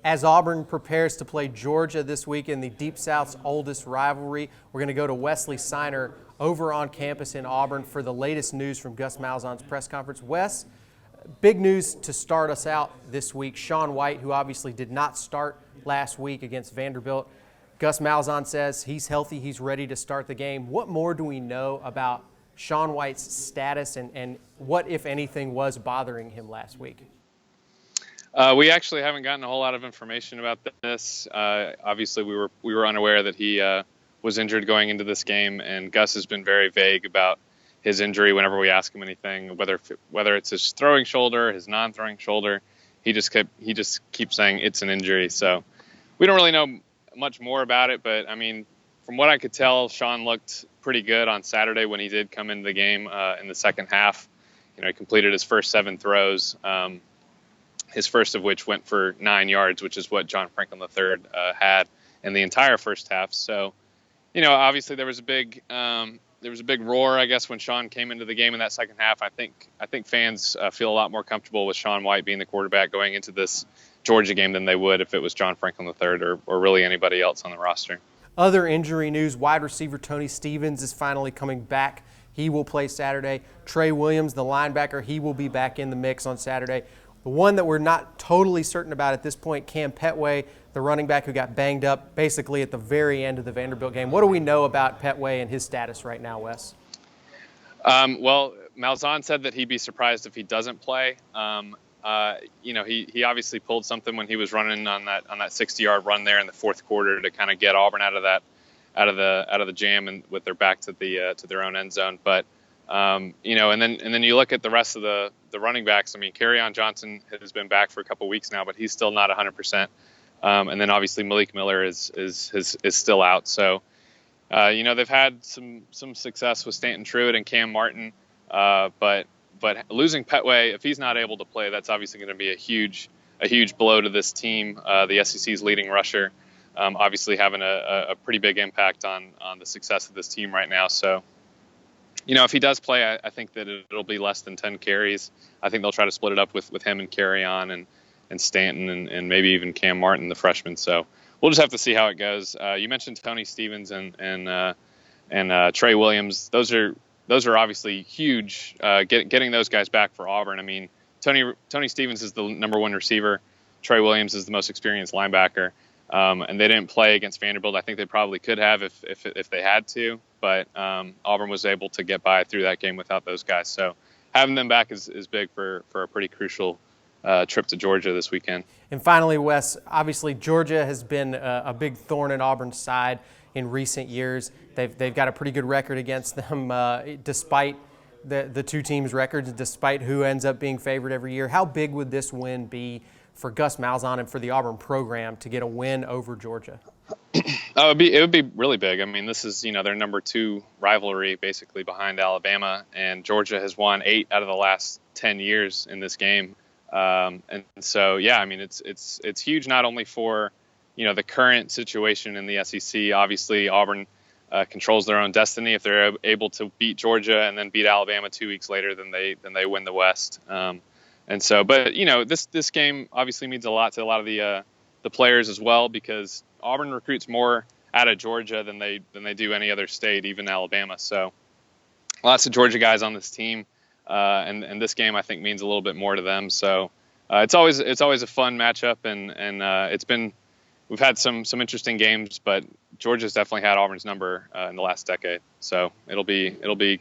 As Auburn prepares to play Georgia this week in the Deep South's oldest rivalry, we're going to go to Wesley Sinor over on campus in Auburn for the latest news from Gus Malzahn's press conference. Wes, big news to start us out this week. Shaun White, who obviously did not start last week against Vanderbilt. Gus Malzahn says he's healthy, he's ready to start the game. What more do we know about Shaun White's status and what, if anything, was bothering him last week? We actually haven't gotten a whole lot of information about this. Obviously, we were unaware that he was injured going into this game, and Gus has been very vague about his injury whenever we ask him anything, whether it's his throwing shoulder, his non-throwing shoulder. He just keeps saying it's an injury. So we don't really know much more about it. But I mean, from what I could tell, Shaun looked pretty good on Saturday when he did come into the game in the second half. You know, he completed his first 7 throws. His first of which went for 9 yards, which is what John Franklin III had in the entire first half. So, you know, obviously there was a big roar, I guess, when Shaun came into the game in that second half. I think fans feel a lot more comfortable with Shaun White being the quarterback going into this Georgia game than they would if it was John Franklin III or really anybody else on the roster. Other injury news: wide receiver Tony Stevens is finally coming back. He will play Saturday. Trey Williams, the linebacker, he will be back in the mix on Saturday. The one that we're not totally certain about at this point, Kam Pettway, the running back who got banged up basically at the very end of the Vanderbilt game. What do we know about Pettway and his status right now, Wes? Well, Malzahn said that he'd be surprised if he doesn't play. You know, he obviously pulled something when he was running on that 60-yard run there in the fourth quarter to kind of get Auburn out of the jam and with their back to their own end zone. But you know, and then you look at the rest of the running backs. I mean, Kerryon Johnson has been back for a couple weeks now, but he's still not 100%. And then obviously Malik Miller is still out. So, you know, they've had some success with Stanton Truitt and Cam Martin, but losing Pettway, if he's not able to play, that's obviously going to be a huge blow to this team. The SEC's leading rusher, obviously having a pretty big impact on the success of this team right now. So, you know, if he does play, I think that it'll be less than 10 carries. I think they'll try to split it up with him and Kerryon and Stanton and maybe even Cam Martin, the freshman. So we'll just have to see how it goes. You mentioned Tony Stevens and Trey Williams. Those are obviously huge. Getting those guys back for Auburn. I mean, Tony Stevens is the #1 receiver. Trey Williams is the most experienced linebacker. And they didn't play against Vanderbilt. I think they probably could have if they had to, but Auburn was able to get by through that game without those guys. So having them back is big for a pretty crucial trip to Georgia this weekend. And finally, Wes, obviously Georgia has been a big thorn in Auburn's side in recent years. They've got a pretty good record against them despite the two teams' records, despite who ends up being favored every year. How big would this win be for Gus Malzahn and for the Auburn program to get a win over Georgia? Oh, it would be really big. I mean, this is, you know, their #2 rivalry basically behind Alabama, and Georgia has won 8 out of the last 10 years in this game. And so, yeah, I mean, it's huge not only for, you know, the current situation in the SEC. Obviously, Auburn controls their own destiny. If they're able to beat Georgia and then beat Alabama 2 weeks later, then they win the West. And so, but you know, this game obviously means a lot to a lot of the players as well, because Auburn recruits more out of Georgia than they do any other state, even Alabama. So lots of Georgia guys on this team, and this game I think means a little bit more to them. So it's always a fun matchup, and we've had some interesting games, but Georgia's definitely had Auburn's number in the last decade. So it'll be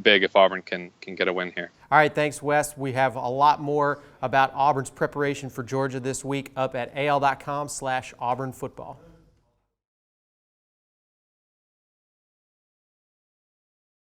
big if Auburn can get a win here. All right, thanks, Wes. We have a lot more about Auburn's preparation for Georgia this week up at AL.com/Auburn football.